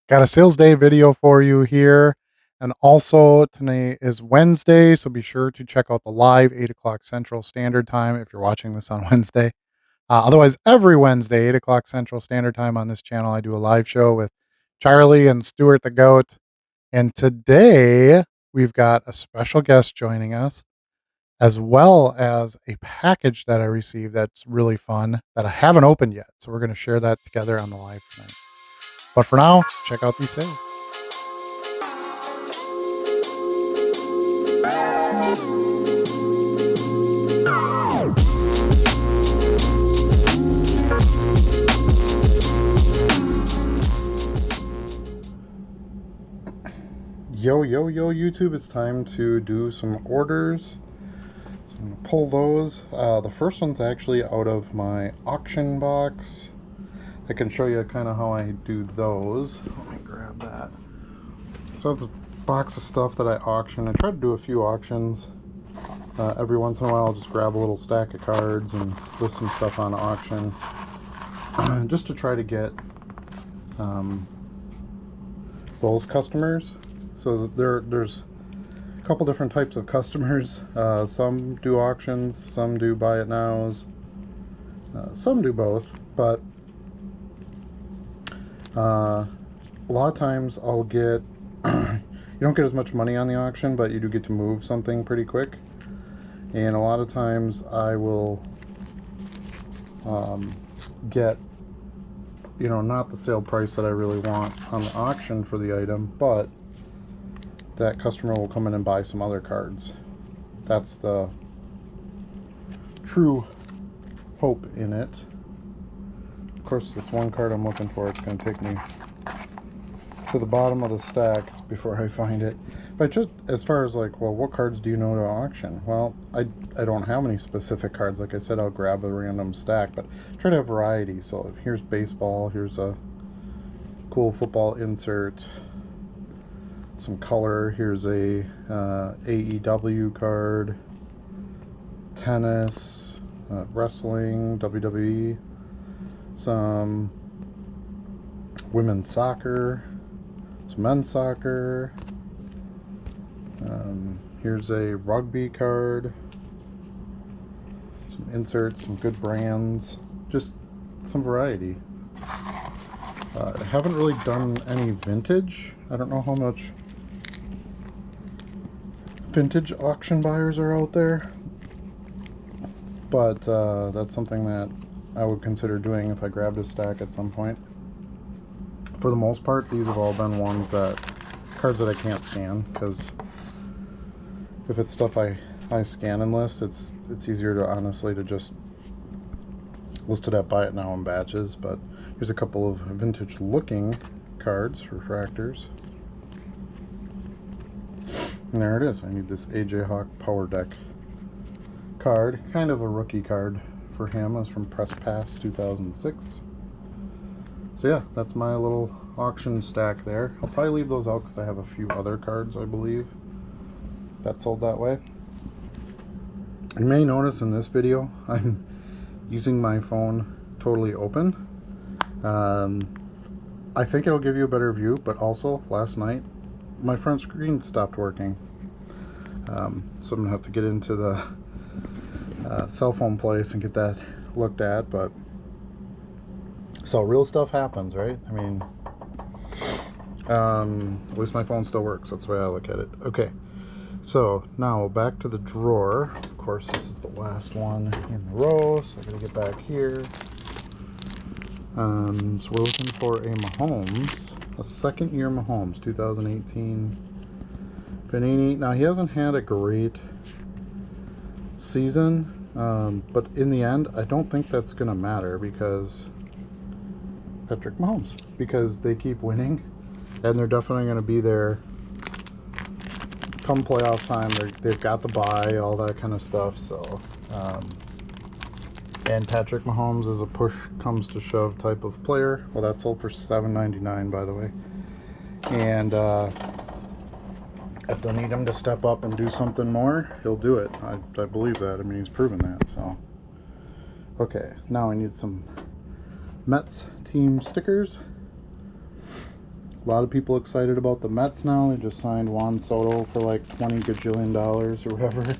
Got a sales day video for you here. And also, today is Wednesday, so be sure to check out the live 8 o'clock Central Standard Time if you're watching this on Wednesday. Otherwise, every Wednesday, 8 o'clock Central Standard Time on this channel, I do a live show with Charlie and Stuart the Goat. And today, we've got a special guest joining us, as well as a package that I received that's really fun that I haven't opened yet. So, we're going to share that together on the live tonight. But for now, check out these sales. Yo, YouTube, it's time to do some orders. So I'm going to pull those. The first one's actually out of my auction box. I can show you kind of how I do those. Let me grab that. So it's a box of stuff that I auction. I try to do a few auctions. Every once in a while I'll just grab a little stack of cards and list some stuff on auction. Just to try to get those customers. So there's a couple different types of customers. Some do auctions, some do buy it nows, some do both, but a lot of times I'll get you don't get as much money on the auction, but you do get to move something pretty quick. And a lot of times I will get, not the sale price that I really want on the auction for the item, but that customer will come in and buy some other cards. That's the true hope in it. Of course, this one card I'm looking for, it's going to take me to the bottom of the stack before I find it. But just as far as like, well, what cards do you know to auction? Well, I don't have any specific cards. Like I said, I'll grab a random stack, but try to have variety. So here's baseball, here's a cool football insert, some color, here's a AEW card, tennis, wrestling, WWE, some women's soccer, some men's soccer, here's a rugby card, some inserts, some good brands, just some variety. I haven't really done any vintage. I don't know how much vintage auction buyers are out there, but that's something that I would consider doing if I grabbed a stack at some point. For the most part, these have all been cards that I can't scan, because if it's stuff I scan and list, it's easier to honestly to just list it at buy it now in batches. But here's a couple of vintage looking cards, refractors. And there it is. I need this AJ Hawk Power Deck card. Kind of a rookie card for him. It was from Press Pass 2006. So yeah, that's my little auction stack there. I'll probably leave those out because I have a few other cards, I believe, that sold that way. You may notice in this video, I'm using my phone totally open. I think it'll give you a better view, but also last night my front screen stopped working. So I'm gonna have to get into the cell phone place and get that looked at. But so real stuff happens, right? I mean, at least my phone still works. That's the way I look at it. Okay, so now back to the drawer. Of course, this is the last one in the row, so I gotta get back here. So we're looking for a Mahomes, a second year Mahomes, 2018 Panini. Now, he hasn't had a great season, but in the end, I don't think that's going to matter because Patrick Mahomes, because they keep winning, and they're definitely going to be there come playoff time. They've got the bye, all that kind of stuff. So, and Patrick Mahomes is a push comes to shove type of player. Well, that sold for $7.99, by the way. And if they need him to step up and do something more, he'll do it. I believe that. I mean, he's proven that. So, okay, now I need some Mets team stickers. A lot of people excited about the Mets now. They just signed Juan Soto for like $20 gajillion or whatever.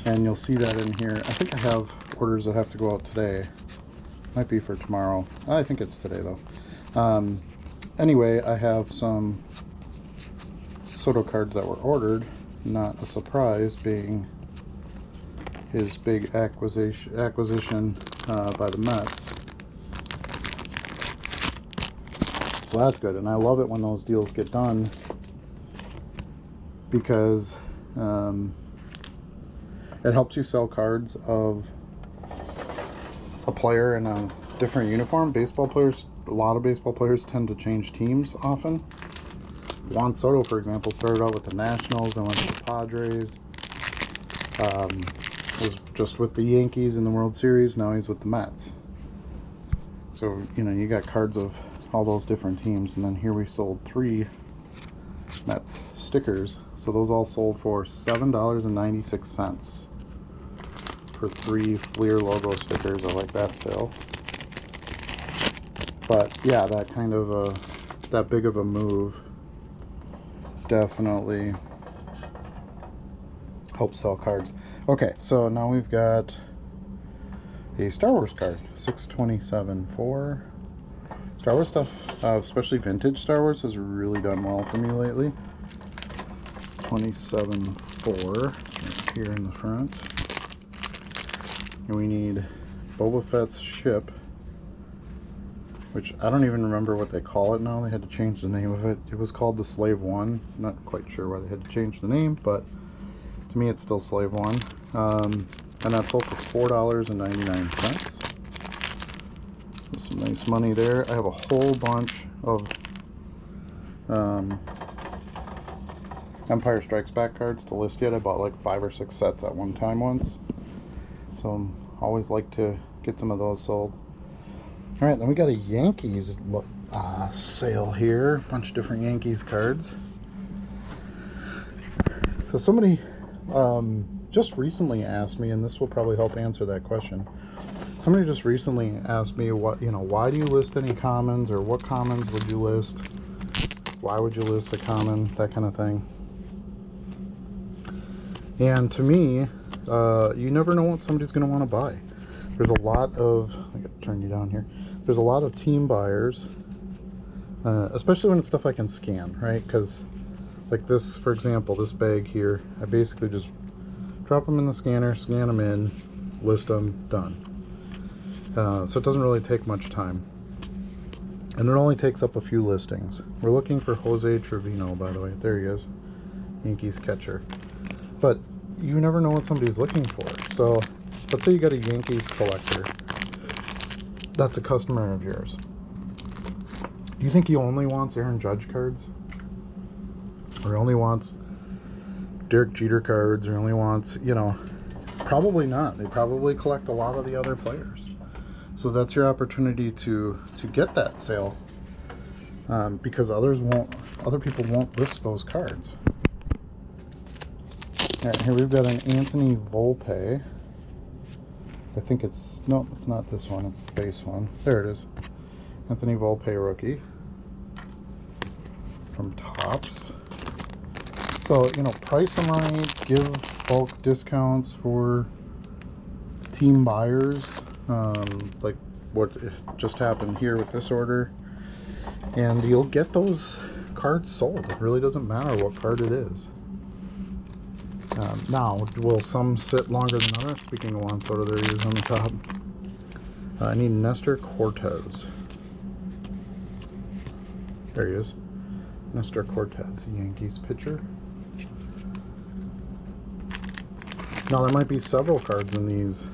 And you'll see that in here. I think I have orders that have to go out today. Might be for tomorrow. I think it's today though. Anyway, I have some Soto cards that were ordered. Not a surprise, being his big acquisition by the Mets. So that's good, and I love it when those deals get done because it helps you sell cards of a player in a different uniform. A lot of baseball players tend to change teams often. Juan Soto, for example, started out with the Nationals and went to the Padres. Was just with the Yankees in the World Series. Now he's with the Mets. So, you got cards of all those different teams. And then here we sold 3 Mets stickers. So those all sold for $7.96 for 3 Fleer logo stickers. I like that sale. But yeah, that kind of that big of a move definitely helps sell cards. Okay, so now we've got a Star Wars card, 627.4. Star Wars stuff, especially vintage Star Wars, has really done well for me lately. 27.4 right here in the front. And we need Boba Fett's ship, which I don't even remember what they call it now. They had to change the name of it. It was called the Slave One. Not quite sure why they had to change the name, but to me it's still Slave One. And that sold for $4.99. Some nice money there. I have a whole bunch of Empire Strikes Back cards to list yet. I bought like 5 or 6 sets at one time once. So always like to get some of those sold. Alright, then we got a Yankees sale here. A bunch of different Yankees cards. So somebody just recently asked me, and this will probably help answer that question. Somebody just recently asked me, why do you list any commons, or what commons would you list? Why would you list a common? That kind of thing. And to me, you never know what somebody's going to want to buy. There's a lot of, I got to turn you down here. There's a lot of team buyers, especially when it's stuff I can scan, right? Because like this, for example, this bag here, I basically just drop them in the scanner, scan them in, list them, done. So it doesn't really take much time. And it only takes up a few listings. We're looking for Jose Trevino, by the way. There he is, Yankees catcher. But you never know what somebody's looking for. So let's say you got a Yankees collector that's a customer of yours. Do you think he only wants Aaron Judge cards? Or only wants Derek Jeter cards? Or only wants, probably not. They probably collect a lot of the other players. So that's your opportunity to get that sale, because other people won't list those cards. All right, here we've got an Anthony Volpe. I think it's not this one. It's the base one. There it is. Anthony Volpe rookie from Topps. So price them right. Give bulk discounts for team buyers. Like what just happened here with this order, and you'll get those cards sold. It really doesn't matter what card it is. Now, will some sit longer than others? Speaking of Juan Soto, there he is on the top. I need Nestor Cortez. There he is. Nestor Cortez, Yankees pitcher. Now, there might be several cards in these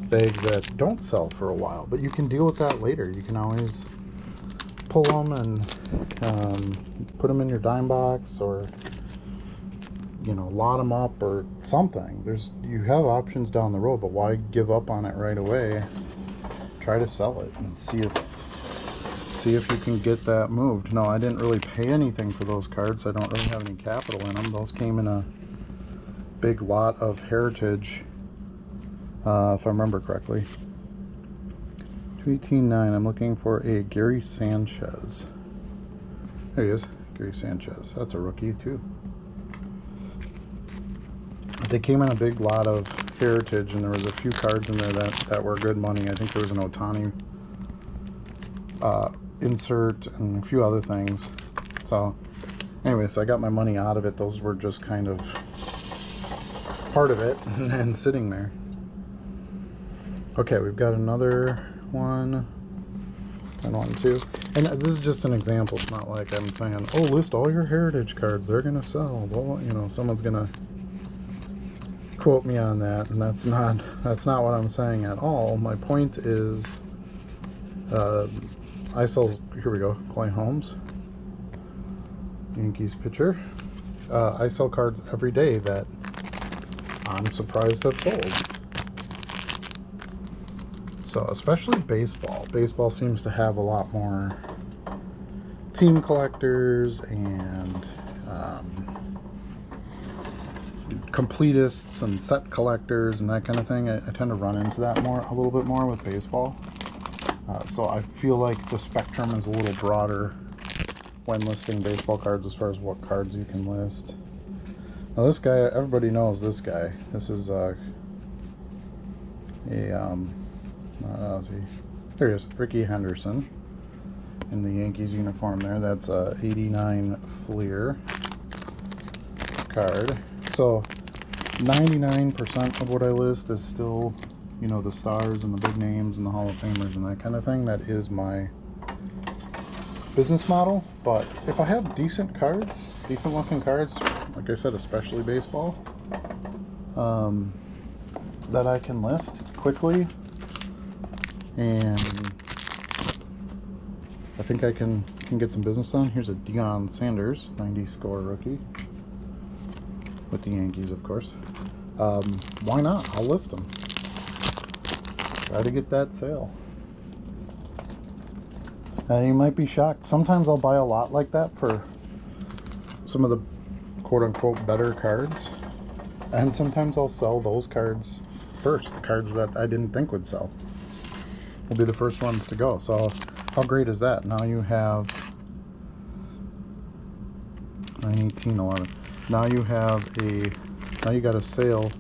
bags that don't sell for a while, but you can deal with that later. You can always pull them and put them in your dime box, or lot them up or something. You have options down the road, but why give up on it right away? Try to sell it and see if you can get that moved. No, I didn't really pay anything for those cards. I don't really have any capital in them. Those came in a big lot of Heritage, if I remember correctly. 18.9. I'm looking for a Gary Sanchez. There he is, Gary Sanchez. That's a rookie too. They came in a big lot of Heritage, and there was a few cards in there that were good money. I think there was an Otani insert and a few other things. So anyway, so I got my money out of it. Those were just kind of part of it and sitting there. Okay, we've got another one and one too. And this is just an example. It's not like I'm saying, oh, list all your Heritage cards, they're gonna sell. Well, you know, someone's gonna quote me on that, and that's not what I'm saying at all. My point is, I sell, here we go, Clay Holmes, Yankees pitcher. I sell cards every day that I'm surprised have sold. So especially baseball. Baseball seems to have a lot more team collectors and completists and set collectors and that kind of thing. I tend to run into that a little bit more with baseball. So I feel like the spectrum is a little broader when listing baseball cards as far as what cards you can list. Now this guy, everybody knows this guy. This is there he is, Ricky Henderson in the Yankees uniform there. That's a 89 Fleer card. So 99% of what I list is still, you know, the stars and the big names and the Hall of Famers and that kind of thing. That is my business model. But if I have decent cards, decent looking cards, like I said, especially baseball, that I can list quickly, and I think I can get some business done. Here's a Deion Sanders 90 score rookie with the Yankees, of course. Why not? I'll list them. Try to get that sale. You might be shocked. Sometimes I'll buy a lot like that for some of the quote-unquote better cards, and sometimes I'll sell those cards first. The cards that I didn't think would sell will be the first ones to go. So how great is that? Now you have 91811. Now you got a sale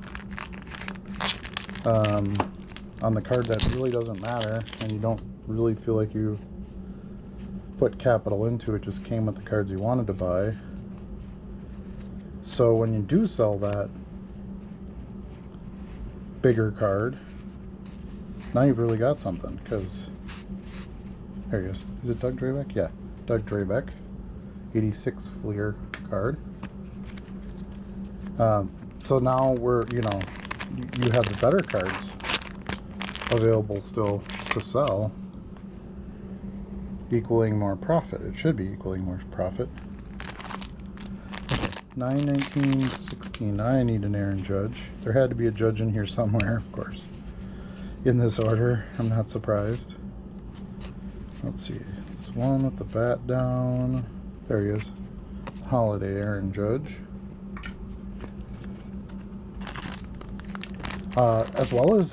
on the card that really doesn't matter, and you don't really feel like you put capital into it, just came with the cards you wanted to buy. So when you do sell that bigger card, now you've really got something, because there he is. Is it Doug Drabek? Yeah, Doug Drabek, 86 Fleer card. So now you have the better cards available still to sell, equaling more profit. It should be equaling more profit. 91916. I need an Aaron Judge. There had to be a Judge in here somewhere, of course. In this order, I'm not surprised. Let's see. It's one with the bat down. There he is. Holiday Aaron Judge. As well as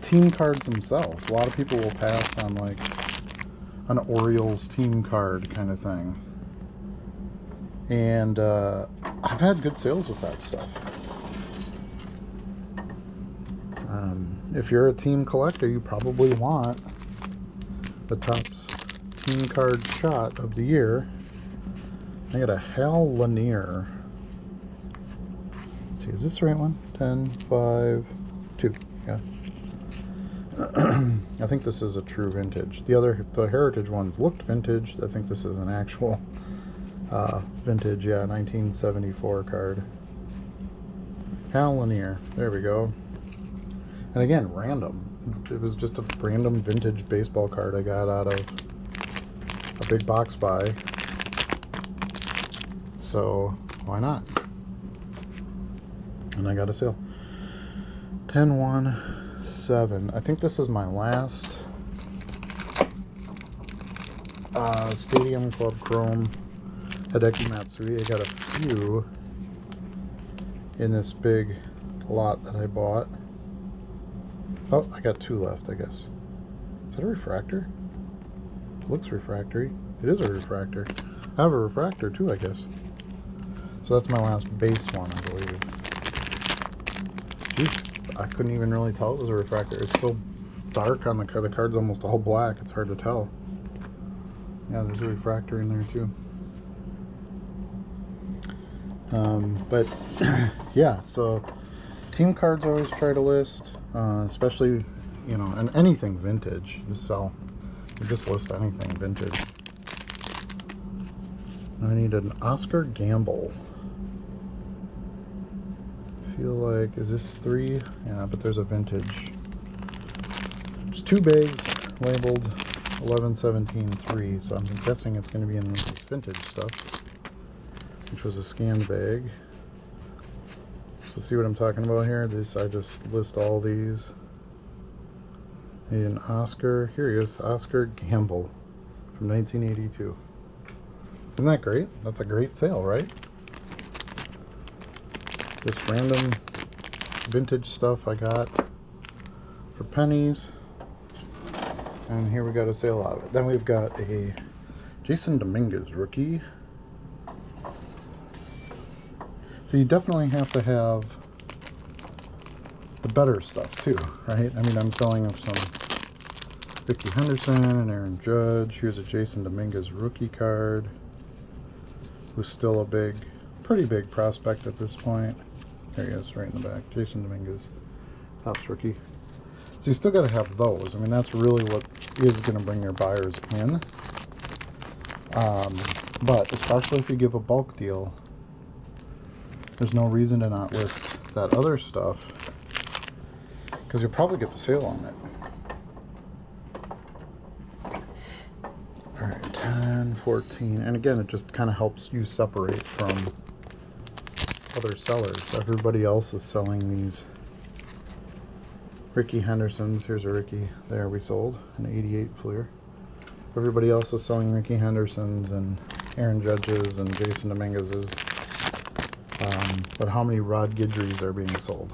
team cards themselves. A lot of people will pass on like an Orioles team card kind of thing. And I've had good sales with that stuff. If you're a team collector, you probably want the Topps team card shot of the year. I got a Hal Lanier. Let's see, is this the right one? 10, 5, 2. Yeah. I think this is a true vintage. The Heritage ones looked vintage. I think this is an actual vintage, yeah, 1974 card. Hal Lanier. There we go. And again, random. It was just a random vintage baseball card I got out of a big box buy. So why not? And I got a sale. 10-1-7. I think this is my last Stadium Club Chrome Hideki Matsui. I got a few in this big lot that I bought. Oh, I got 2 left, I guess. Is that a refractor? It looks refractory. It is a refractor. I have a refractor too, I guess. So that's my last base one, I believe. Jeez, I couldn't even really tell it was a refractor. It's so dark on the card. The card's almost all black. It's hard to tell. Yeah, there's a refractor in there too. But yeah, so team cards I always try to list, especially, you know, and anything vintage. Just list anything vintage. I need an Oscar Gamble. Feel like, is this 3? Yeah, but there's a vintage. There's 2 bags labeled 11-17-3, so I'm guessing it's going to be in this vintage stuff, which was a scanned bag. So see what I'm talking about here? I just list all these. Need an Oscar. Here he is, Oscar Gamble from 1982. Isn't that great? That's a great sale, right? Just random vintage stuff I got for pennies. And here we got a sale out of it. Then we've got a Jason Dominguez rookie. So you definitely have to have the better stuff too, right? I mean, I'm selling some Ricky Henderson and Aaron Judge. Here's a Jason Dominguez rookie card, who's still a pretty big prospect at this point. There he is, right in the back. Jason Dominguez, Topps rookie. So you still got to have those. I mean, that's really what is going to bring your buyers in. But especially if you give a bulk deal, there's no reason to not list that other stuff, because you'll probably get the sale on it. All right, 10, 14. And again, it just kind of helps you separate from other sellers. Everybody else is selling these Ricky Hendersons. Here's a Ricky there we sold, an 88 Fleer. Everybody else is selling Ricky Hendersons and Aaron Judges and Jason Dominguez's. But how many Rod Guidrys are being sold?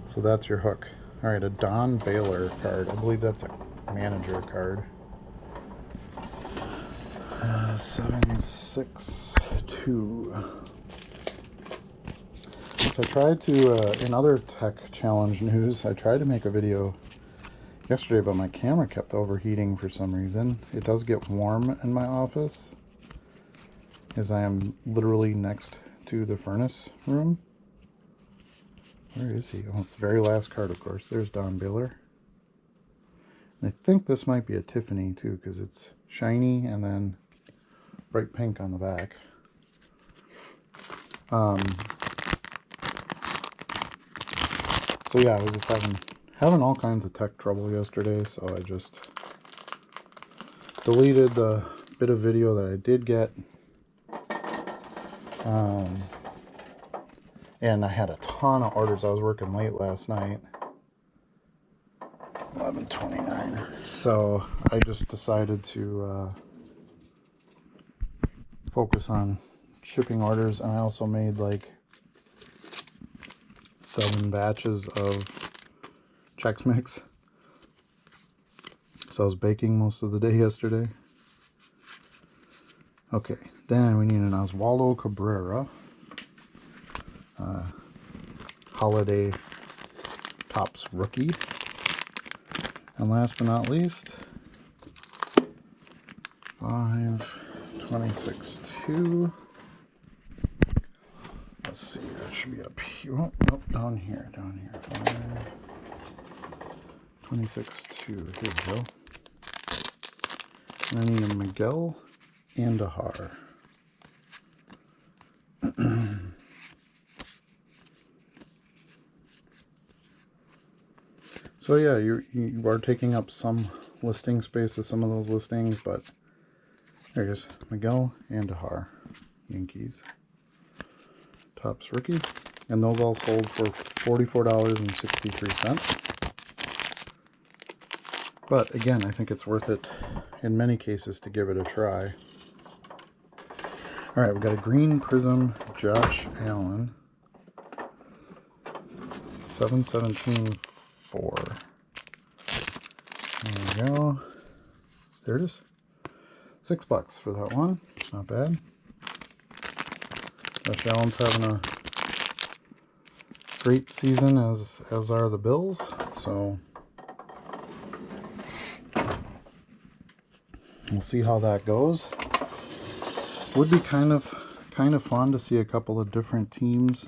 So that's your hook. All right, a Don Baylor card. I believe that's a manager card. 762. So I tried to, in other tech challenge news, I tried to make a video yesterday, but my camera kept overheating for some reason. It does get warm in my office, as I am literally next to the furnace room. Where is he? Oh, it's the very last card, of course. There's Don Baylor. And I think this might be a Tiffany, too, because it's shiny and then bright pink on the back. So yeah, I was just having all kinds of tech trouble yesterday, so I just deleted the bit of video that I did get. And I had a ton of orders. I was working late last night. 11:29. So I just decided to focus on shipping orders, and I also made like 7 batches of Chex Mix. So I was baking most of the day yesterday. Okay, then we need an Oswaldo Cabrera holiday Topps rookie. And last but not least, 526-2. Let's see, that should be up here. Oh, nope, down here. 526-2. Here we go. And I need a Miguel Andujar. So yeah, you are taking up some listing space with some of those listings, but there it is. Miguel Andujar, Yankees. Topps rookie. And those all sold for $44.63. But again, I think it's worth it in many cases to give it a try. All right, we've got a green prism Josh Allen. 717-4. There we go. There it is. $6 for that one. Not bad. Josh Allen's having a great season, as are the Bills. So we'll see how that goes. Would be kind of fun to see a couple of different teams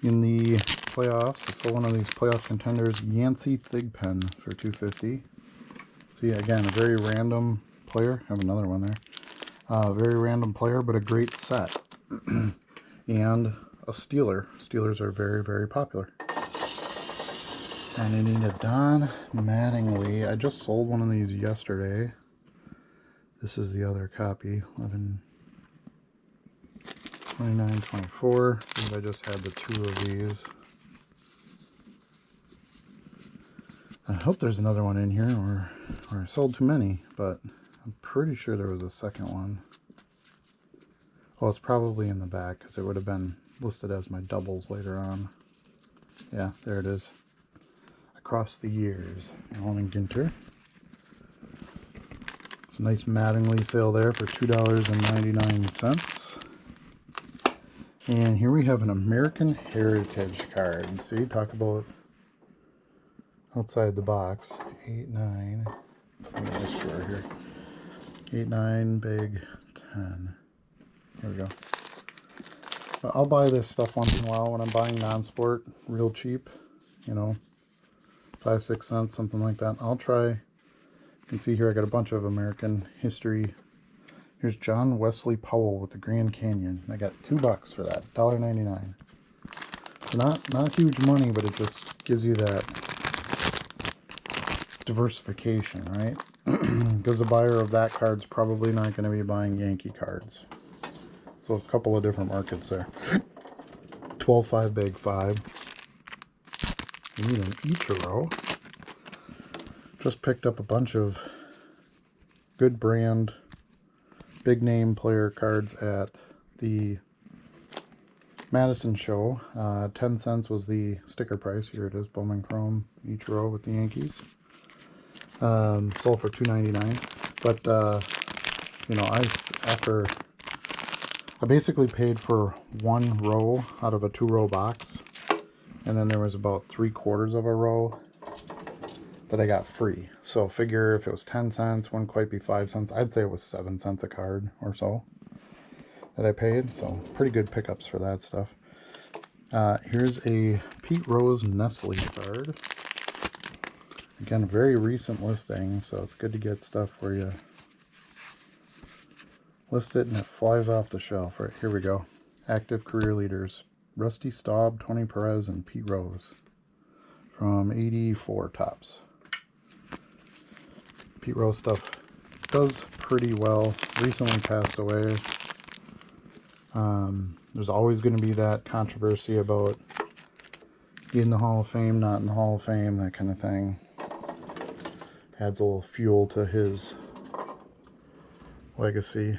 in the playoffs. I saw one of these playoff contenders, Yancey Thigpen, for $250. See, again, a very random player. I have another one there. Very random player, but a great set. And a Steeler. Steelers are very, very popular. And I need a Don Mattingly. I just sold one of these yesterday. This is the other copy. 11/29/24. I think I just had the 2 of these. I hope there's another one in here, or I sold too many, but I'm pretty sure there was a second one. Well, it's probably in the back, because it would have been listed as my doubles later on. Yeah, there it is. Across the Years, Alan Ginter. It's a nice Mattingly sale there for $2.99. And here we have an American Heritage card. See, talk about outside the box. 8/9. Let's put in this drawer here. 8/9, big 10. There we go. I'll buy this stuff once in a while when I'm buying non-sport, real cheap. You know, 5-6 cents, something like that. I'll try. You can see here I got a bunch of American history. Here's John Wesley Powell with the Grand Canyon. I got $2 for that, $1.99. So not huge money, but it just gives you that diversification, right? Because the buyer of that card's probably not going to be buying Yankee cards. So a couple of different markets there. 12/5 bag 5. We need an Ichiro. Just picked up a bunch of good brand, big name player cards at the Madison show. 10 cents was the sticker price. Here it is, Bowman Chrome Ichiro with the Yankees. Sold for $2.99. But you know, I basically paid for 1 row out of a 2-row box, and then there was about 3/4 of a row that I got free. So figure if it was 10 cents, wouldn't quite be 5 cents. I'd say it was 7 cents a card or so that I paid. So pretty good pickups for that stuff. Here's a Pete Rose Nestle card. Again, a very recent listing, so it's good to get stuff where you list it and it flies off the shelf. Right, here we go. Active career leaders. Rusty Staub, Tony Perez, and Pete Rose. From 84 tops. Pete Rose stuff does pretty well. Recently passed away. There's always going to be that controversy about in the Hall of Fame, not in the Hall of Fame, that kind of thing. Adds a little fuel to his legacy.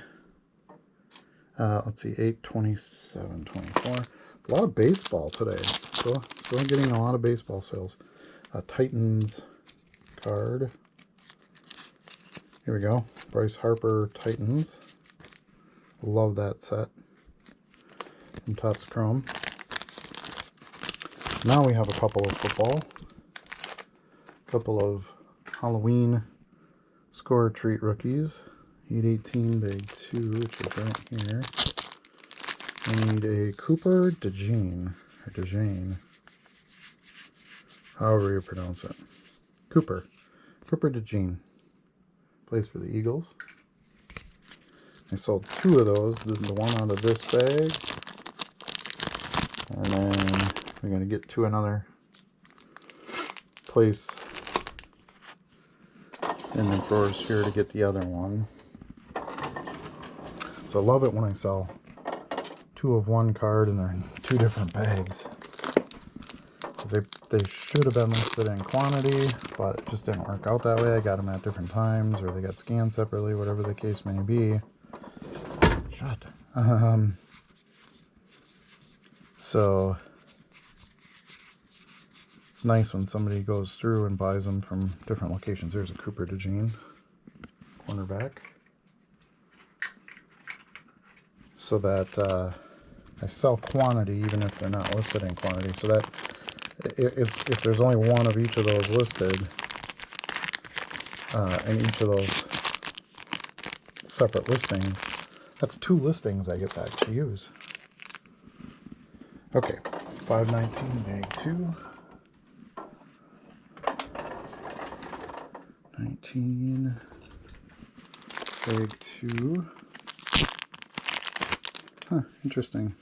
Let's see, 8/27/24. A lot of baseball today. Still getting a lot of baseball sales. Titans card. Here we go. Bryce Harper Titans. Love that set. From Topps Chrome. Now we have a couple of football. A couple of Halloween score treat rookies. 8/18 bag 2, which is right here. I need a Cooper DeJean, or DeJean, however you pronounce it. Cooper DeJean. Plays for the Eagles. I sold 2 of those. This is the one out of this bag. And then we're going to get to another place in the drawers here to get the other one. So I love it when I sell 2 of one card and they're in 2 different bags. They should have been listed in quantity, but it just didn't work out that way. I got them at different times, or they got scanned separately, whatever the case may be. So nice when somebody goes through and buys them from different locations. There's a Cooper DeJean cornerback. So that I sell quantity even if they're not listed in quantity. So that if there's only one of each of those listed in each of those separate listings, that's 2 listings I get back to use. Okay, 519 bag 2. 19 bag 2. Huh, interesting.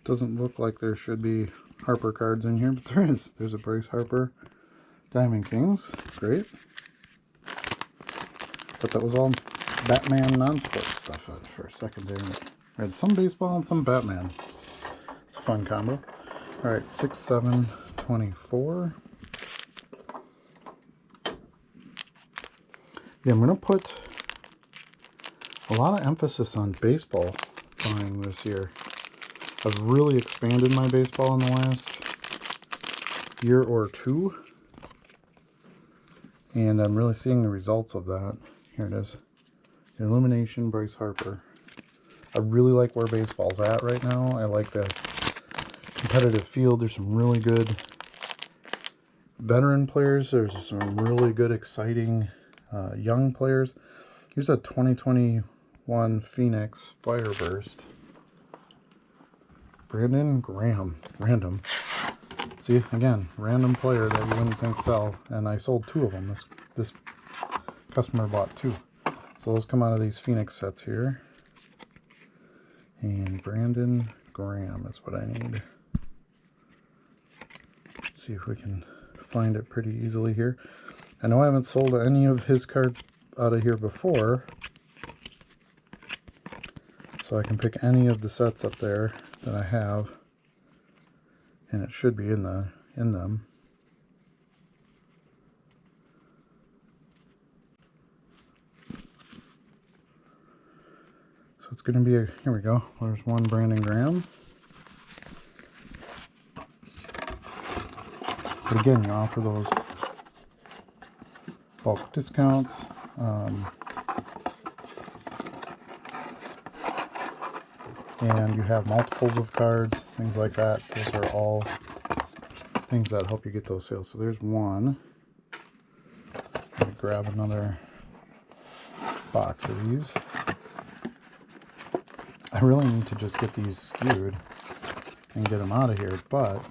Doesn't look like there should be Harper cards in here, but there is. There's a Bryce Harper Diamond Kings. Great. But that was all Batman non-sport stuff for secondary. I had some baseball and some Batman. It's a fun combo. Alright, 6, 7, 24. Yeah, I'm going to put a lot of emphasis on baseball buying this year. I've really expanded my baseball in the last year or two. And I'm really seeing the results of that. Here it is. Illumination Bryce Harper. I really like where baseball's at right now. I like the competitive field. There's some really good veteran players. There's some really good, exciting young players. Here's a 2021 Phoenix Fireburst. Brandon Graham. Random. See, again, random player that you wouldn't think sell. And I sold 2 of them. This customer bought 2. So those come out of these Phoenix sets here. And Brandon Graham is what I need. See if we can find it pretty easily here. I know I haven't sold any of his cards out of here before. So I can pick any of the sets up there that I have. And it should be in them. So it's going to be here we go. There's one Brandon Graham. But again, you offer those bulk discounts. And you have multiples of cards, things like that. Those are all things that help you get those sales. So there's one. Let me grab another box of these. I really need to just get these skewed and get them out of here, but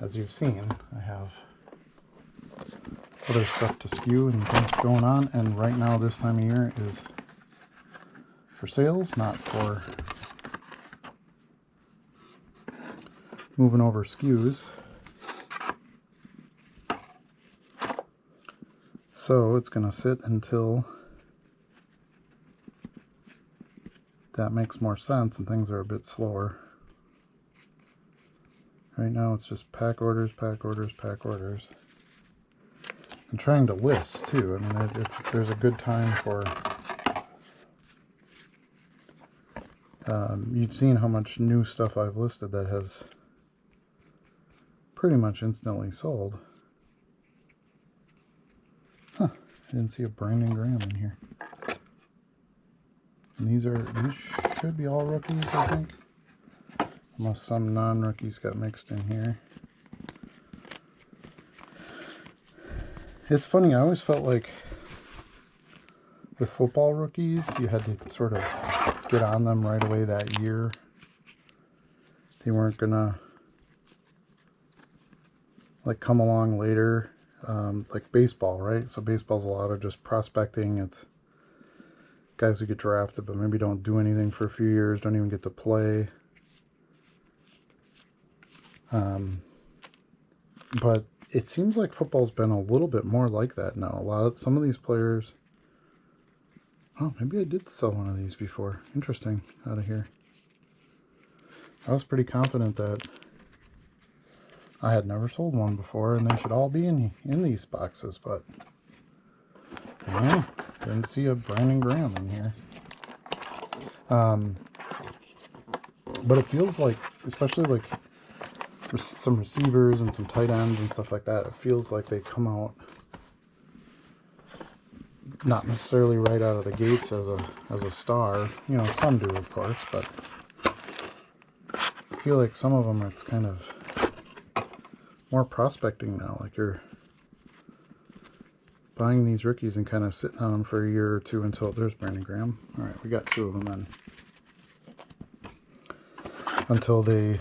as you've seen, I have other stuff to skew and things going on, and right now this time of year is for sales, not for moving over skews. So it's going to sit until that makes more sense and things are a bit slower. Right now it's just pack orders, pack orders, pack orders. I'm trying to list too. I mean, there's a good time for... you've seen how much new stuff I've listed that has pretty much instantly sold. Huh, I didn't see a Brandon Graham in here. And these should be all rookies, I think. Unless some non-rookies got mixed in here. It's funny, I always felt like with football rookies, you had to sort of get on them right away that year. They weren't gonna like come along later, like baseball, right? So baseball's a lot of just prospecting. It's guys who get drafted but maybe don't do anything for a few years, don't even get to play. But it seems like football's been a little bit more like that now. Some of these players... Oh, maybe I did sell one of these before. Interesting, out of here. I was pretty confident that I had never sold one before, and they should all be in these boxes, but I don't know. Didn't see a Brandon Graham in here. But it feels like, especially like some receivers and some tight ends and stuff like that, it feels like they come out not necessarily right out of the gates as a star. You know, some do, of course, but I feel like some of them, it's kind of more prospecting now. Like you're buying these rookies and kind of sitting on them for a year or two until there's Brandon Graham. All right, we got 2 of them then. Until they,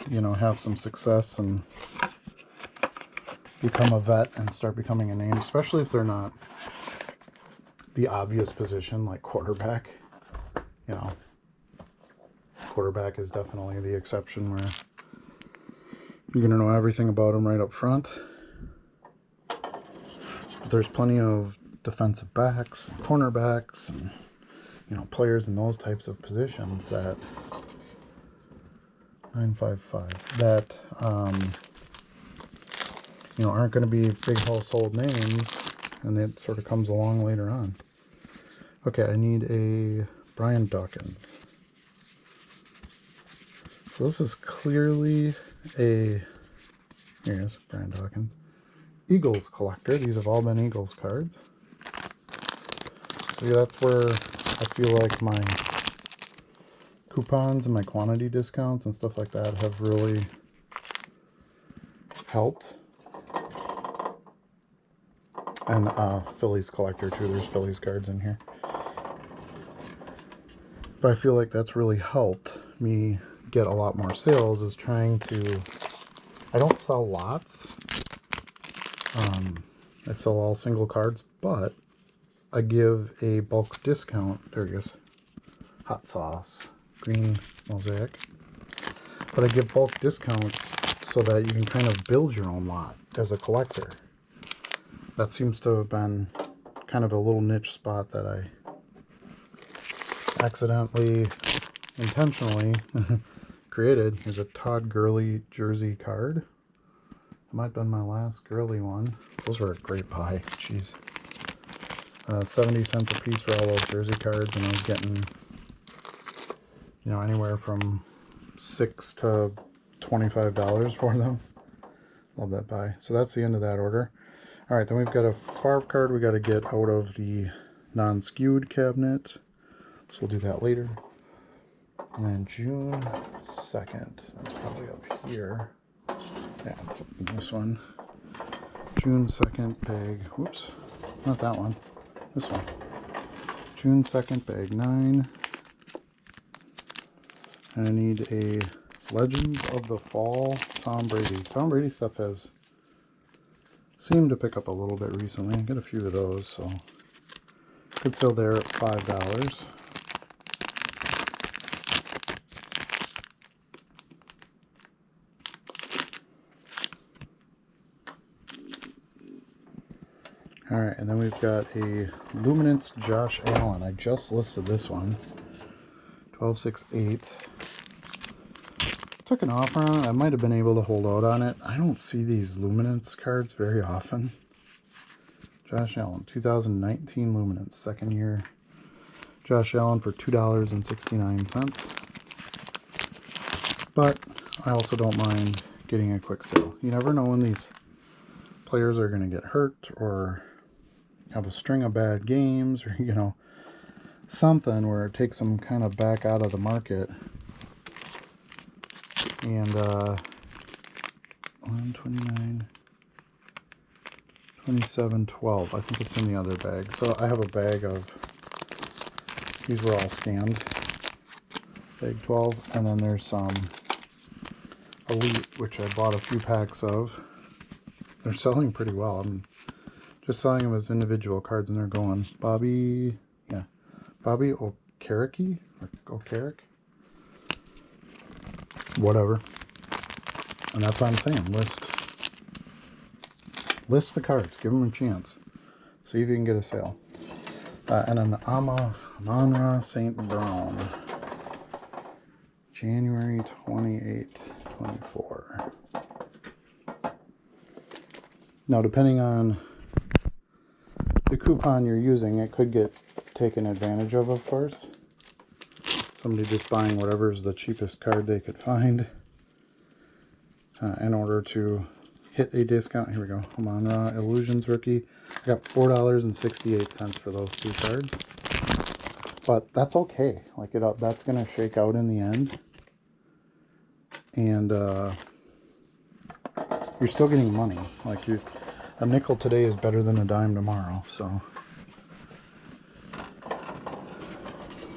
you know, have some success and become a vet and start becoming a name, especially if they're not the obvious position like quarterback. You know, quarterback is definitely the exception where you're going to know everything about them right up front. But there's plenty of defensive backs and cornerbacks and, you know, players in those types of positions that 955 that you know, aren't going to be big household names, and it sort of comes along later on. Okay, I need a Brian Dawkins. So this is clearly a, here's Brian Dawkins, Eagles collector. These have all been Eagles cards. See, that's where I feel like my coupons and my quantity discounts and stuff like that have really helped. And Phillies collector too. There's Phillies cards in here. But I feel like that's really helped me get a lot more sales, is trying to, I don't sell lots. I sell all single cards, but I give a bulk discount. There he is. Hot sauce. Green mosaic. But I give bulk discounts so that you can kind of build your own lot as a collector. That seems to have been kind of a little niche spot that I accidentally, intentionally created. Here's a Todd Gurley jersey card. That might have been my last Gurley one. Those were a great buy. Jeez. 70 cents a piece for all those jersey cards, and I was getting, you know, anywhere from $6 to $25 for them. Love that buy. So that's the end of that order. All right, then we've got a Favre card we got to get out of the non-skewed cabinet. So we'll do that later. And then June 2nd, that's probably up here. Yeah, it's in this one. June 2nd, bag, whoops, not that one, this one. June 2nd, bag 9. And I need a Legends of the Fall Tom Brady. Tom Brady stuff has seemed to pick up a little bit recently. I got a few of those, so could sell there at $5. All right, and then we've got a Luminance Josh Allen. I just listed this one, 1268. Took an offer on it. I might have been able to hold out on it. I don't see these Luminance cards very often. Josh Allen, 2019 Luminance, second year. Josh Allen for $2.69. But I also don't mind getting a quick sale. You never know when these players are going to get hurt or have a string of bad games, or, you know, something where it takes them kind of back out of the market. And 129, 27, 12. I think it's in the other bag. So I have a bag of, these were all scanned. Bag 12. And then there's some Elite, which I bought a few packs of. They're selling pretty well. I'm just selling them as individual cards, and they're going. Bobby Okereke, or Okereke, whatever. And that's what I'm saying. List the cards. Give them a chance. See if you can get a sale. And an Amon-Ra St. Brown, January 28, 24. Now, depending on the coupon you're using, it could get taken advantage of course. Somebody just buying whatever's the cheapest card they could find. in order to hit a discount. Here we go. Amon-Ra Illusions rookie. I got $4.68 for those 2 cards. But that's okay. Like that's gonna shake out in the end. And you're still getting money. Like a nickel today is better than a dime tomorrow. So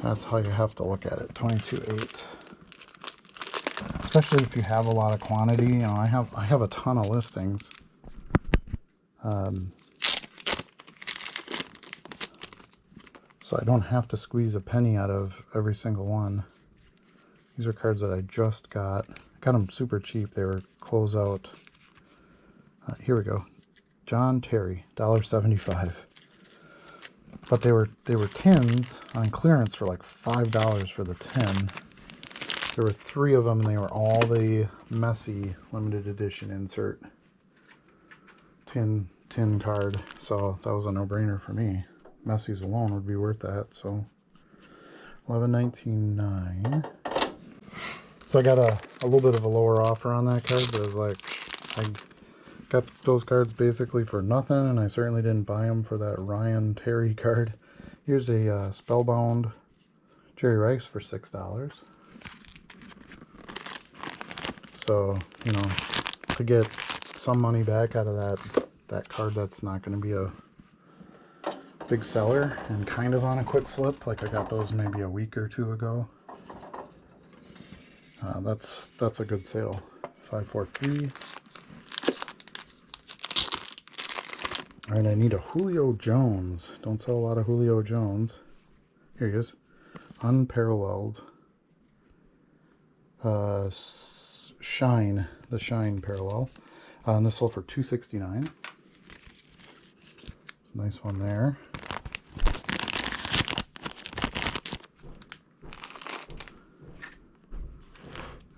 that's how you have to look at it. 22.8. Especially if you have a lot of quantity. You know, I have a ton of listings. So I don't have to squeeze a penny out of every single one. These are cards that I just got. I got them super cheap. They were closeout. Here we go. John Terry, $1.75. But they were tins on clearance for like $5 for the tin. There were 3 of them, and they were all the Messi limited edition insert tin card. So that was a no-brainer for me. Messi's alone would be worth that. So $11.99. So I got a little bit of a lower offer on that card, but it was like I got those cards basically for nothing, and I certainly didn't buy them for that Ryan Terry card. Here's a Spellbound Jerry Rice for $6. So, you know, to get some money back out of that card, that's not going to be a big seller and kind of on a quick flip. Like I got those maybe a week or 2 ago. That's a good sale. 543. All right, I need a Julio Jones. Don't sell a lot of Julio Jones. Here he is. Unparalleled. Shine. The Shine parallel. And this sold for $2.69. It's a nice one there.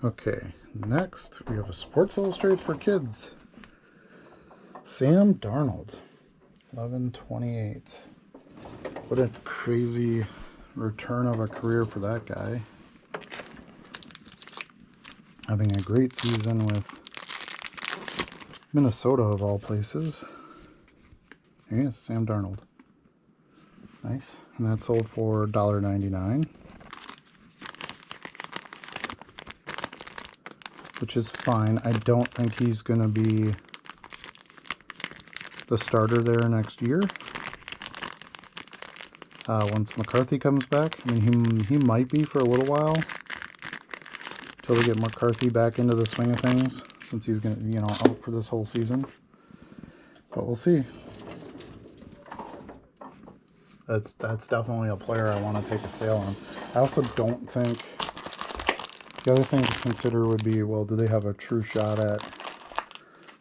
Okay, next we have a Sports Illustrated for kids. Sam Darnold. 11.28. What a crazy return of a career for that guy. Having a great season with Minnesota of all places. There he is, Sam Darnold. Nice. And that sold for $1.99. Which is fine. I don't think he's going to be the starter there next year. Once McCarthy comes back. I mean, he might be for a little while. Until we get McCarthy back into the swing of things. Since he's going to, you know, out for this whole season. But we'll see. That's definitely a player I want to take a sale on. I also don't think... The other thing to consider would be, well, do they have a true shot at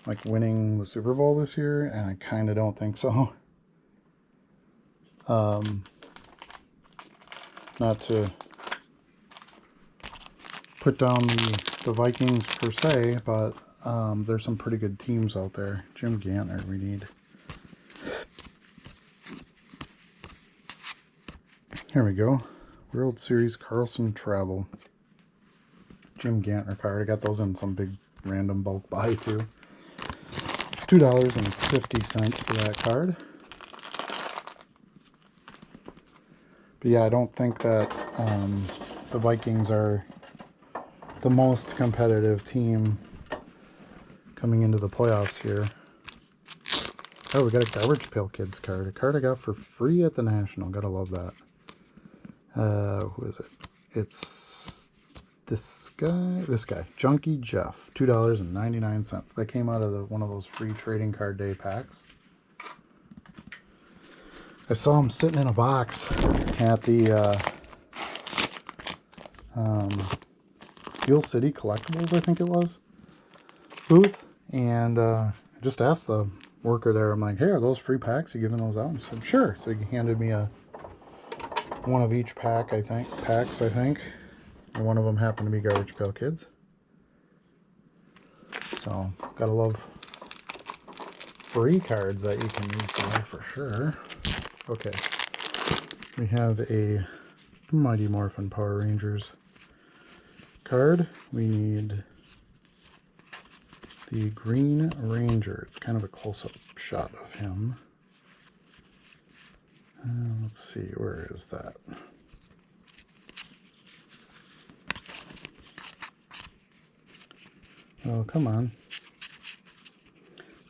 like winning the Super Bowl this year? And I kind of don't think so. Not to put down the Vikings per se, but there's some pretty good teams out there. Jim Gantner we need. Here we go. World Series Carlson Travel. Jim Gantner card. I got those in some big random bulk buy too. $2.50 for that card. But yeah, I don't think that the Vikings are the most competitive team coming into the playoffs here. Oh, we got a Garbage Pail Kids card. A card I got for free at the National. Gotta love that. Who is it? It's this guy, Junkie Jeff, $2.99. That came out of one of those free trading card day packs. I saw him sitting in a box at the Steel City Collectibles, I think it was, booth, and I just asked the worker there, I'm like, hey, are those free packs? You giving those out? And he said, sure. So he handed me one of each pack, I think. And one of them happened to be Garbage Pail Kids. So, gotta love free cards that you can resell for sure. Okay. We have a Mighty Morphin Power Rangers card. We need the Green Ranger. It's kind of a close-up shot of him. Let's see, where is that? Oh, come on.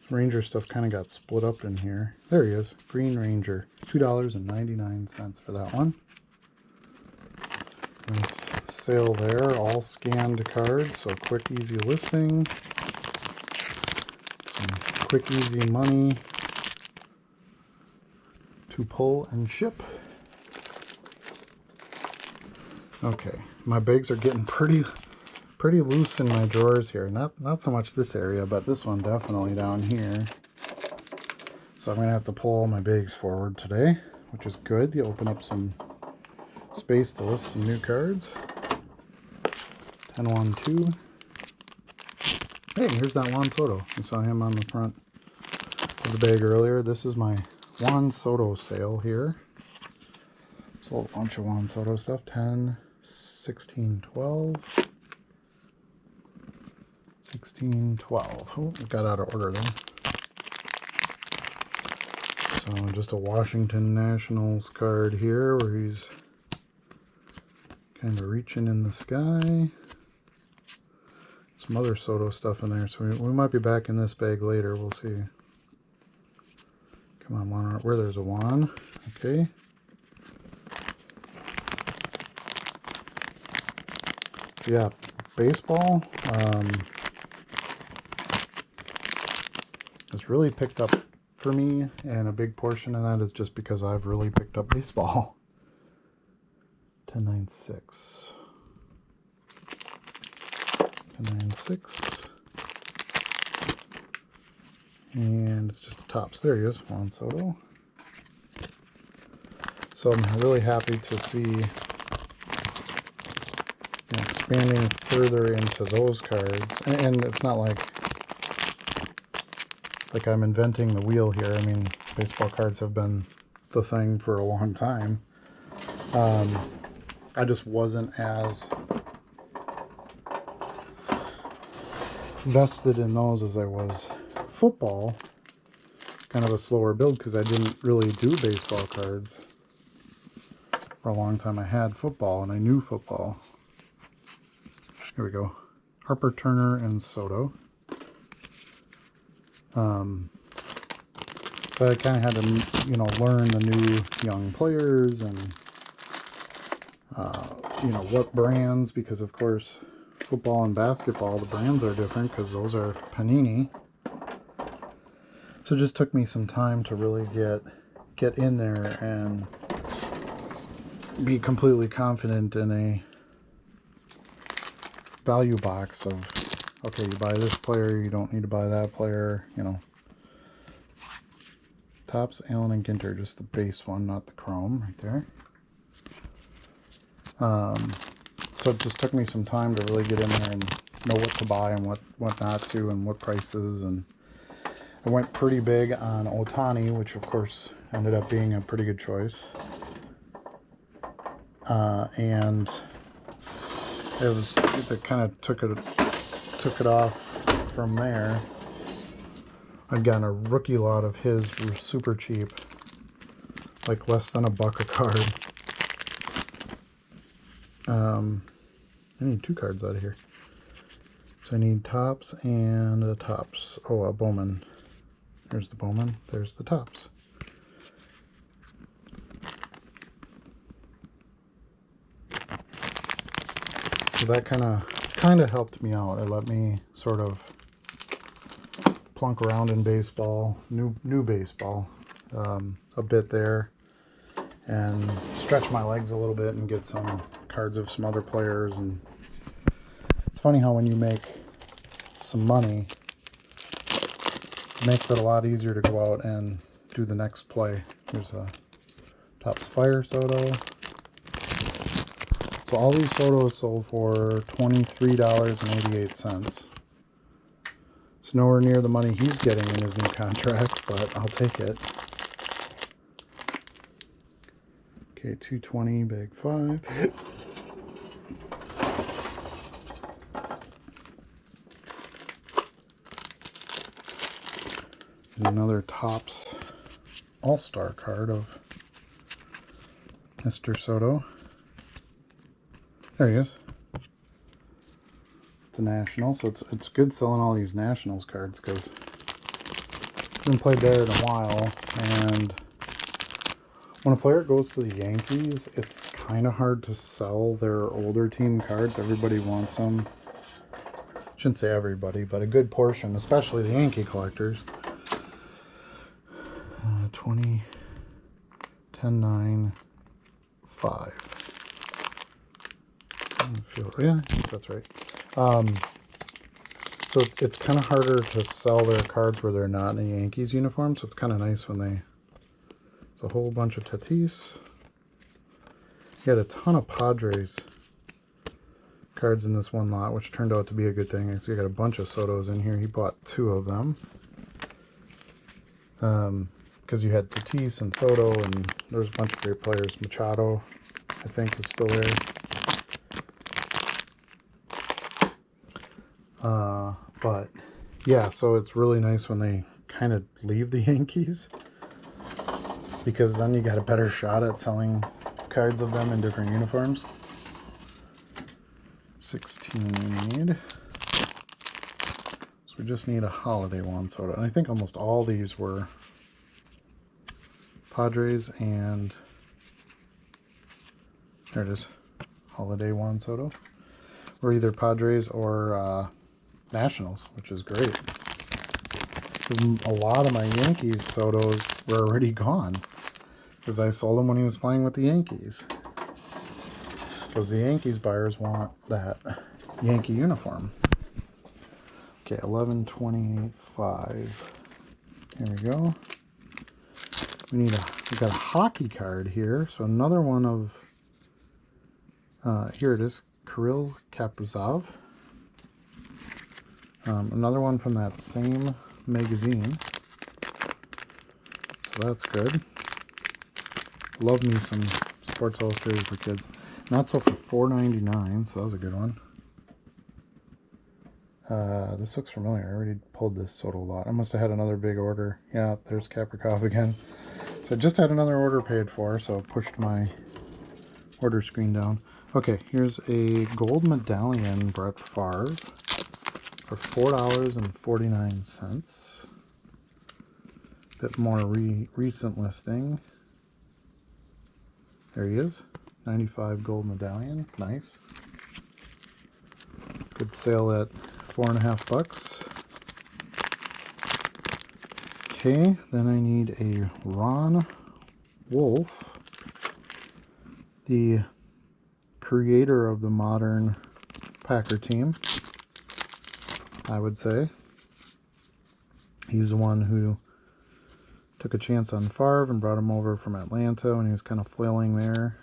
Ranger stuff kind of got split up in here. There he is, Green Ranger. $2.99 for that one. Nice sale there, all scanned cards, so quick, easy listing. Some quick, easy money to pull and ship. Okay, my bags are getting pretty loose in my drawers here. Not so much this area, but this one definitely down here. So I'm gonna have to pull all my bags forward today, which is good. You open up some space to list some new cards. 10-1-2. Hey, here's that Juan Soto. We saw him on the front of the bag earlier. This is my Juan Soto sale here. Sold a bunch of Juan Soto stuff. 10, 16, 12. 16, 12. Oh, it got out of order there. So just a Washington Nationals card here where he's kind of reaching in the sky. Some other Soto stuff in there, so we might be back in this bag later. We'll see. Come on, Juan, where there's a Juan. Okay. So yeah, baseball has really picked up for me, and a big portion of that is just because I've really picked up baseball. 10-9-6. 10-9-6. And it's just the tops. There he is, Juan Soto. So I'm really happy to see expanding further into those cards. And it's not like I'm inventing the wheel here. I mean, baseball cards have been the thing for a long time. I just wasn't as vested in those as I was football. Kind of a slower build because I didn't really do baseball cards for a long time. I had football and I knew football. Here we go. Harper, Turner, and Soto. But I kind of had to, learn the new young players and, what brands, because of course football and basketball, the brands are different because those are Panini. So it just took me some time to really get in there and be completely confident in a value box of, okay, you buy this player, you don't need to buy that player, Tops, Allen and Ginter, just the base one, not the chrome right there. So it just took me some time to really get in there and know what to buy and what not to and what prices. And I went pretty big on Ohtani, which of course ended up being a pretty good choice. And it kind of took it off from there. I'd gotten a rookie lot of his for super cheap, like less than $1 a card. I need 2 cards out of here. So I need tops and a tops. Oh, a Bowman. There's the Bowman. There's the tops. So that kind of helped me out. It let me sort of plunk around in baseball, new baseball, a bit there, and stretch my legs a little bit and get some cards of some other players. And it's funny how when you make some money, it makes it a lot easier to go out and do the next play. Here's a Topps Fire Soto. So all these Sotos sold for $23.88. It's nowhere near the money he's getting in his new contract, but I'll take it. Okay, 220, bag 5. There's another Topps All-Star card of Mr. Soto. There he is. The Nationals. So it's good selling all these Nationals cards because I haven't played there in a while. And when a player goes to the Yankees, it's kind of hard to sell their older team cards. Everybody wants them. Shouldn't say everybody, but a good portion, especially the Yankee collectors. 20, 10, 9, 5. Yeah, that's right. So it's kind of harder to sell their cards where they're not in a Yankees uniform. So it's kind of nice when they... It's a whole bunch of Tatis. You had a ton of Padres cards in this one lot, which turned out to be a good thing. So you got a bunch of Sotos in here. He bought 2 of them. Because you had Tatis and Soto, and there was a bunch of great players. Machado, I think, is still there. But yeah, so it's really nice when they kind of leave the Yankees, because then you got a better shot at selling cards of them in different uniforms. 16 we need. So we just need a holiday Juan Soto. And I think almost all these were Padres, and there it is, holiday Juan Soto. Or either Padres or Nationals, which is great. A lot of my Yankees Sotos were already gone because I sold him when he was playing with the Yankees. Because the Yankees buyers want that Yankee uniform. Okay, 11/25. Here we go. We got a hockey card here. So another one of here it is, Kirill Kaprizov. Another one from that same magazine. So that's good. Love me some Sports Illustrated for kids. And that's sold for $4.99, so that was a good one. This looks familiar. I already pulled this Soto lot. I must have had another big order. Yeah, there's Kaprizov again. So I just had another order paid for, so I pushed my order screen down. Okay, here's a gold medallion Brett Favre for $4.49. Bit more recent listing. There he is. 95 gold medallion. Nice. Good sale at $4.50. Okay, then I need a Ron Wolf, the creator of the modern Packer team, I would say. He's the one who took a chance on Favre and brought him over from Atlanta when he was kind of flailing there.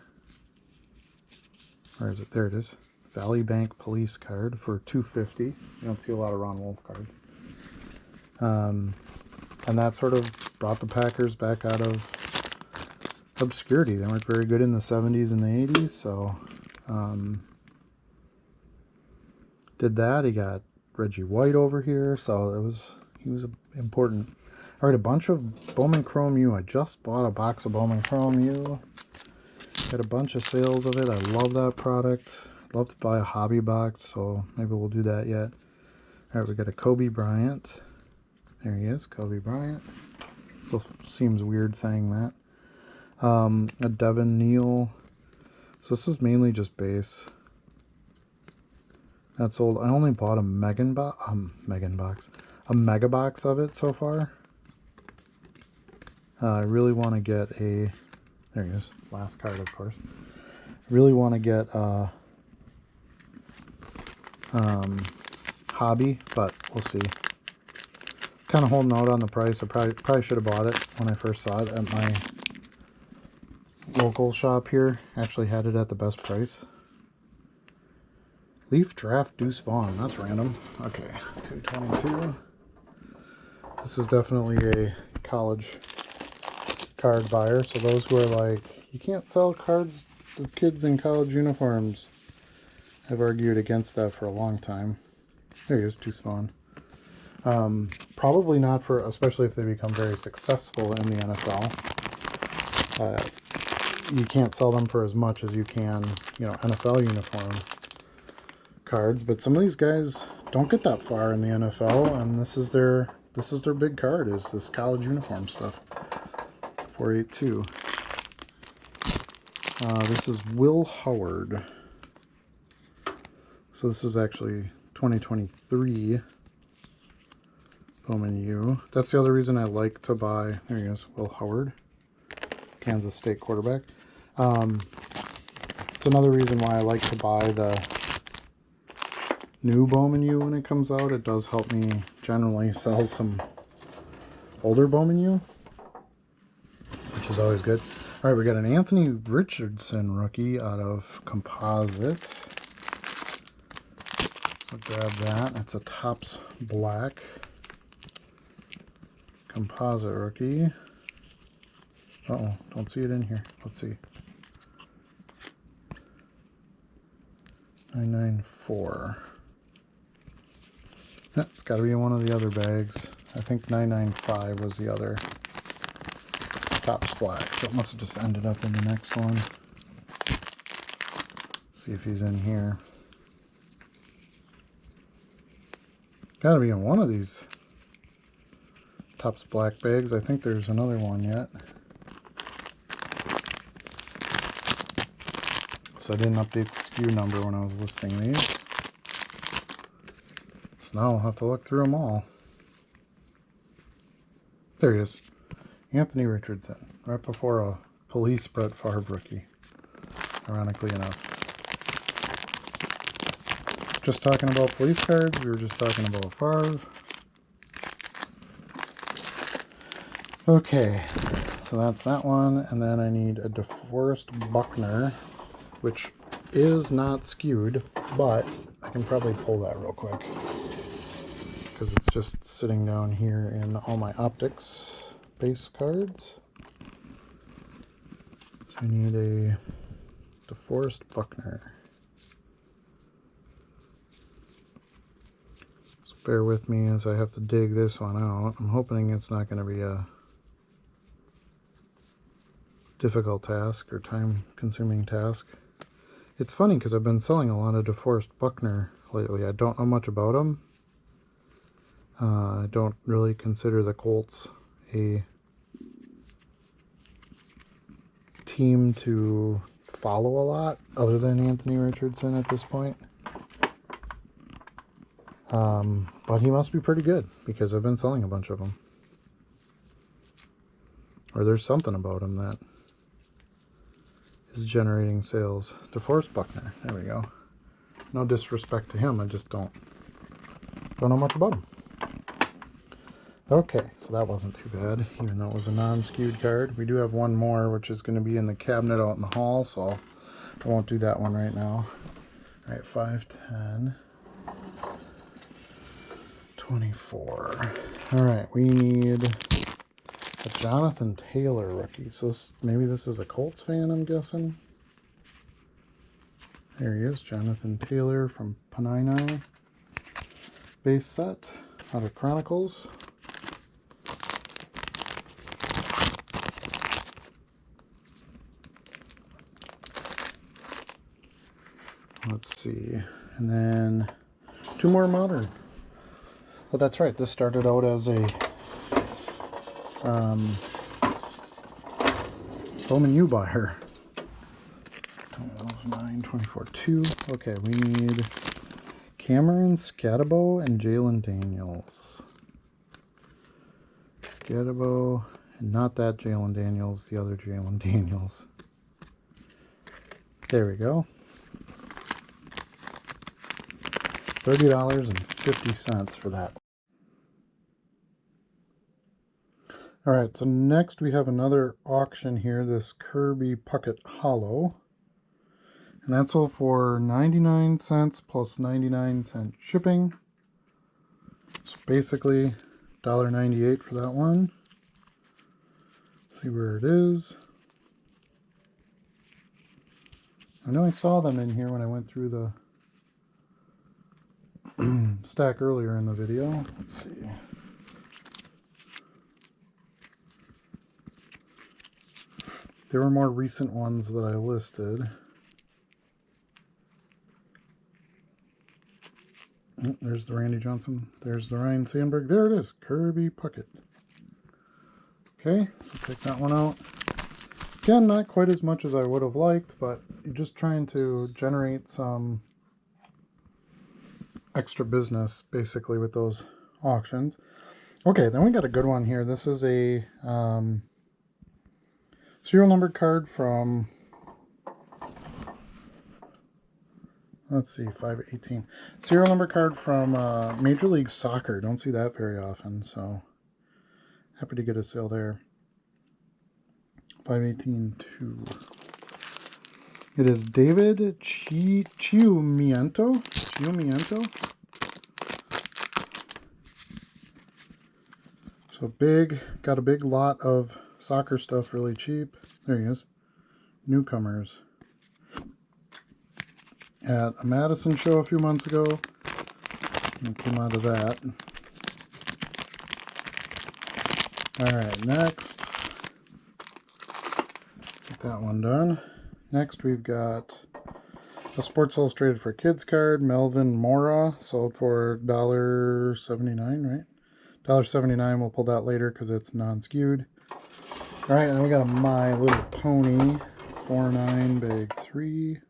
Where is it? There it is. Valley Bank Police card for $2.50. You don't see a lot of Ron Wolf cards. And that sort of brought the Packers back out of obscurity. They weren't very good in the 70s and the 80s, so did that. He got Reggie White over here, so he was important. All right, a bunch of Bowman Chrome U. I just bought a box of Bowman Chrome U. Got a bunch of sales of it. I love that product. I'd love to buy a hobby box, so maybe we'll do that yet. All right, we got a Kobe Bryant. There he is, Kobe Bryant. Still seems weird saying that. A Devin Neal. So this is mainly just base. That's old. I only bought a mega box of it so far. I really want to get a... There he is. Last card, of course. I really want to get a hobby, but we'll see. Kind of holding out on the price. I probably should have bought it when I first saw it at my local shop here. Actually had it at the best price. Leaf Draft Deuce Vaughn. That's random. Okay, 222. This is definitely a college card buyer. So those who are like, you can't sell cards to kids in college uniforms, I've argued against that for a long time. There he is, Deuce Vaughn. probably not for, especially if they become very successful in the NFL. You can't sell them for as much as you can, you know, NFL uniform cards. But some of these guys don't get that far in the NFL, and this is their big card, is this college uniform stuff. 482. This is Will Howard. So this is actually 2023 Bowman U. That's the other reason I like to buy. There he is, Will Howard, Kansas State quarterback. It's another reason why I like to buy the new Bowman U when it comes out. It does help me generally sell some older Bowman U, which is always good. All right, we got an Anthony Richardson rookie out of Composite. So grab that. It's a Topps Black Composite rookie. Uh-oh, don't see it in here. Let's see. 994. It's got to be in one of the other bags. I think 995 was the other Topps Black, so it must have just ended up in the next one. See if he's in here. Got to be in one of these Topps Black bags. I think there's another one yet. So I didn't update the SKU number when I was listing these. So now I'll have to look through them all. There he is. Anthony Richardson. Right before a police Brett Favre rookie. Ironically enough. Just talking about police cards. We were just talking about Favre. Okay. So that's that one. And then I need a DeForest Buckner, which is not skewed, but I can probably pull that real quick because it's just sitting down here in all my optics base cards. So I need a DeForest Buckner. So bear with me as I have to dig this one out. I'm hoping it's not going to be a difficult task or time-consuming task. It's funny because I've been selling a lot of DeForest Buckner lately. I don't know much about them. I don't really consider the Colts a team to follow a lot other than Anthony Richardson at this point. But he must be pretty good because I've been selling a bunch of them. Or there's something about him that is generating sales. DeForest Buckner. There we go. No disrespect to him. I just don't know much about him. Okay, so that wasn't too bad, even though it was a non-skewed card. We do have one more, which is going to be in the cabinet out in the hall, so I won't do that one right now. All right, 510. 24. All right, we need a Jonathan Taylor rookie. So maybe this is a Colts fan, I'm guessing. There he is, Jonathan Taylor from Panini. Base set out of Chronicles. Let's see. And then two more modern. Well, that's right. This started out as a Bowman U buyer. 9, 24, 2. Okay, we need Cameron Scatabo and Jalen Daniels. Scatabo, and not that Jalen Daniels, the other Jalen Daniels. There we go. $30.50 for that. All right, so next we have another auction here, this Kirby Puckett Hollow. And that's all for 99 cents plus 99-cent shipping. So basically $1.98 for that one. See where it is. I know I saw them in here when I went through the stack earlier in the video. Let's see. There were more recent ones that I listed. Oh, there's the Randy Johnson. There's the Ryan Sandberg. There it is. Kirby Puckett. Okay, so take that one out. Again, not quite as much as I would have liked, but you're just trying to generate some extra business, basically, with those auctions. Okay, then we got a good one here. This is a serial number card from, let's see, 518. Serial number card from Major League Soccer. Don't see that very often, so happy to get a sale there. 518-2. It is David Chiumiento. So big, got a big lot of soccer stuff really cheap. There he is. Newcomers. At a Madison show a few months ago. And came out of that. Alright, next. Get that one done. Next we've got a Sports Illustrated for Kids card. Melvin Mora. Sold for $1.79, right? $1.79. We'll pull that later because it's non-skewed. Alright, and then we got a My Little Pony. 4.9 bag 3.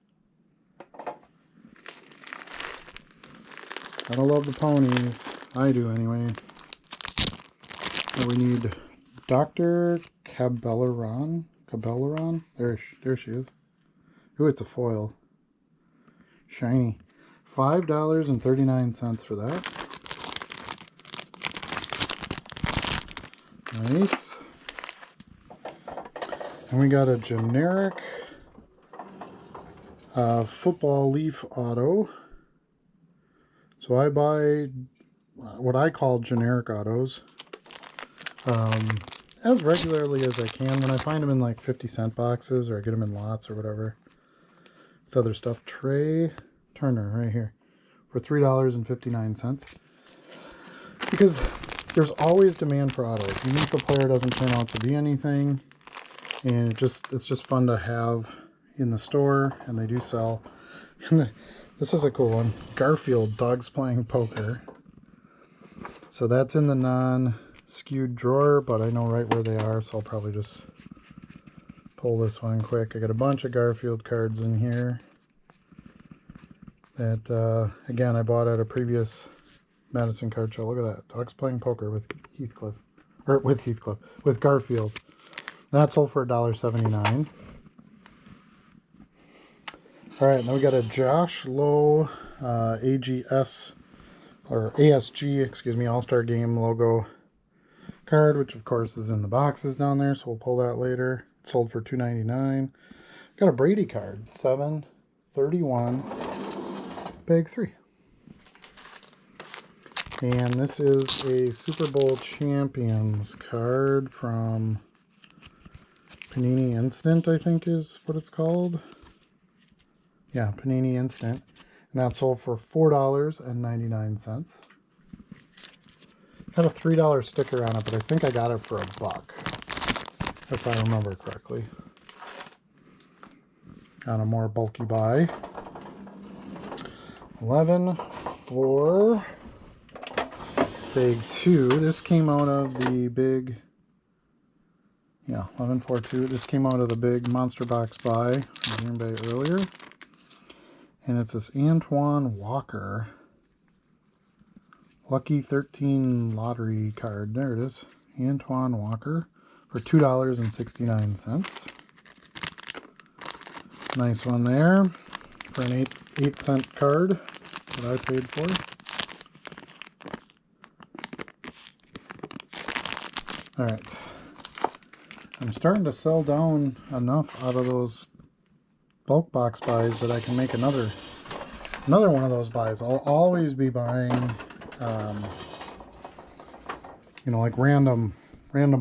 Gotta love the ponies. I do anyway. So we need Dr. Cabelleron. There she is. Ooh, it's a foil. Shiny. $5.39 for that. Nice. And we got a generic football leaf auto. So I buy what I call generic autos as regularly as I can. When I find them in like 50-cent boxes, or I get them in lots or whatever with other stuff. Trey Turner right here for $3.59, because there's always demand for autos. Even if the player doesn't turn out to be anything, and it's just fun to have in the store, and they do sell. This is a cool one. Garfield, Dogs Playing Poker. So that's in the non-skewed drawer, but I know right where they are, so I'll probably just pull this one quick. I got a bunch of Garfield cards in here that, again, I bought at a previous Madison card show. Look at that. Dogs Playing Poker with with Garfield. That sold for $1.79. Alright, now we got a Josh Lowe ASG, All-Star Game logo card, which of course is in the boxes down there, so we'll pull that later. It sold for $2.99. Got a Brady card, 7/31, bag 3. And this is a Super Bowl Champions card from Panini Instant, I think is what it's called. Yeah, Panini Instant. And that sold for $4.99. Had a $3 sticker on it, but I think I got it for $1, if I remember correctly. On a more bulky buy. 11/4 bag 2. This came out of the big, 11/4/2. This came out of the big monster box buy from Green Bay earlier. And it's this Antoine Walker Lucky 13 lottery card. There it is. Antoine Walker for $2.69. Nice one there for an 8-cent card that I paid for. Alright. I'm starting to sell down enough out of those bulk box buys that I can make another one of those buys. I'll always be buying like random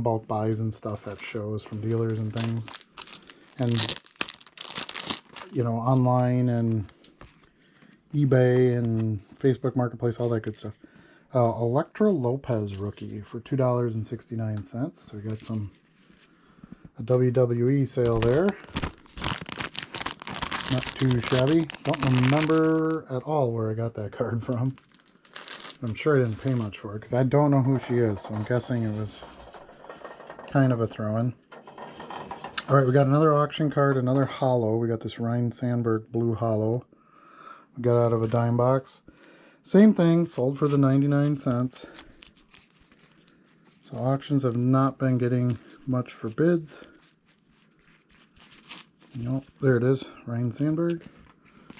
bulk buys and stuff at shows from dealers and things, and online and eBay and Facebook Marketplace, all that good stuff. Electra Lopez rookie for $2.69. So we got some A WWE sale there. Not too shabby. Don't remember at all where I got that card from. I'm sure I didn't pay much for it because I don't know who she is, so I'm guessing it was kind of a throw-in. All right, we got another auction card, another holo. We got this Ryan Sandberg blue holo. We got out of a dime box. Same thing, sold for the 99 cents. So auctions have not been getting much for bids. Nope, there it is, Ryan Sandberg.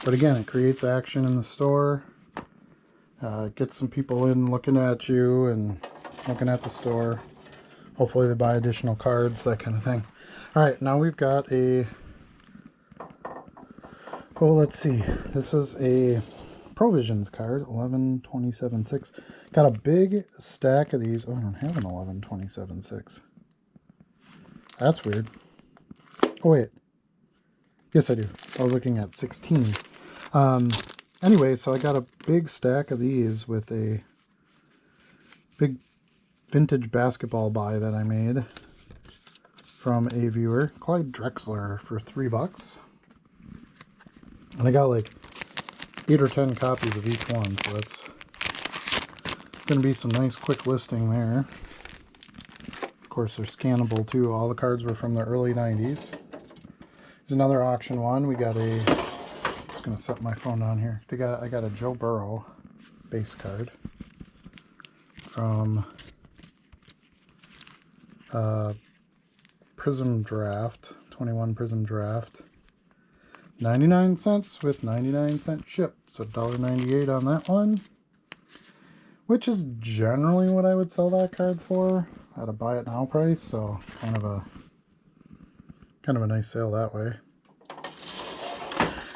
But again, it creates action in the store. Gets some people in looking at you and looking at the store. Hopefully they buy additional cards, that kind of thing. All right, now we've got a... Oh, let's see. This is a Provisions card, 11/27/6. Got a big stack of these. Oh, I don't have an 11/27/6. That's weird. Oh, wait. Yes, I do. I was looking at 16. Anyway, so I got a big stack of these with a big vintage basketball buy that I made from a viewer, Clyde Drexler, for $3. And I got like 8 or 10 copies of each one, so that's going to be some nice quick listing there. Of course, they're scannable too. All the cards were from the early 90s. Here's another auction one. We got a... I'm just going to set my phone down here. I got a Joe Burrow base card from Prism Draft, 21 Prism Draft. 99 cents with 99-cent ship, so $1.98 on that one, which is generally what I would sell that card for at a buy it now price, so kind of a nice sale that way.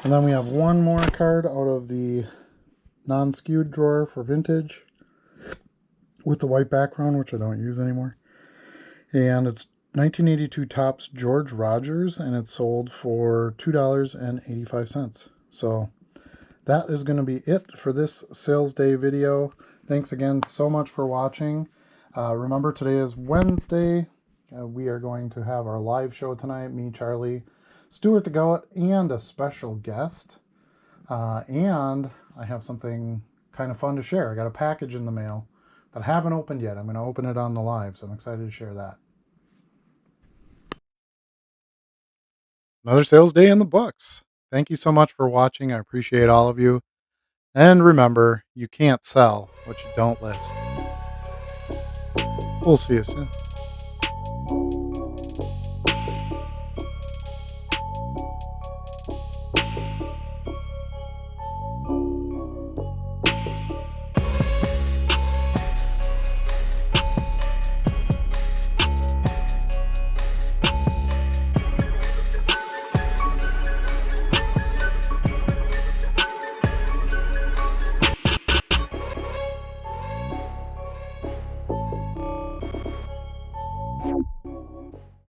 And then we have one more card out of the non-skewed drawer for vintage with the white background, which I don't use anymore. And it's 1982 Topps George Rogers, and it's sold for $2.85. So that is going to be it for this sales day video. Thanks again so much for watching. Remember, today is Wednesday. We are going to have our live show tonight. Me, Charlie, Stuart DeGoat, and a special guest. And I have something kind of fun to share. I got a package in the mail that I haven't opened yet. I'm going to open it on the live, so I'm excited to share that. Another sales day in the books. Thank you so much for watching. I appreciate all of you. And remember, you can't sell what you don't list. We'll see you soon.